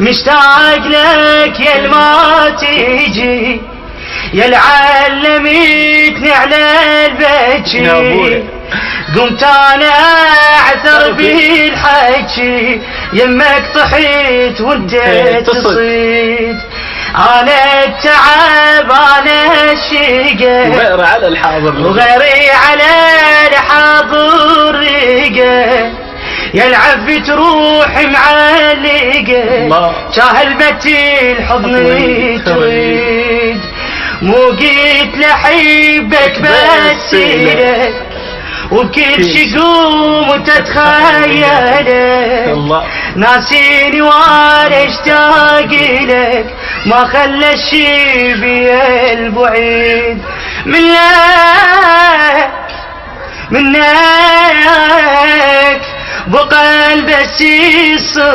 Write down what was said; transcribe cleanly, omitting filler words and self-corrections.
مشتاق لك يا الما تيجي، يا العلمتني على البكي، قمت انا اعثر بالحكي، يمك طحيت وانت تصيد، انا التعب انا الشقا، وغيري على الحاضر وغيري على الحاضر رقا، يا العفي تروح معلقه، جاهل الحضن تريد، مو قلت لحبك بس لك، وبكل شقوم وتتخيلك، ناسيني وانا اشتاق لك، ما خلى الشي بي البعيد، منك بقلب السيس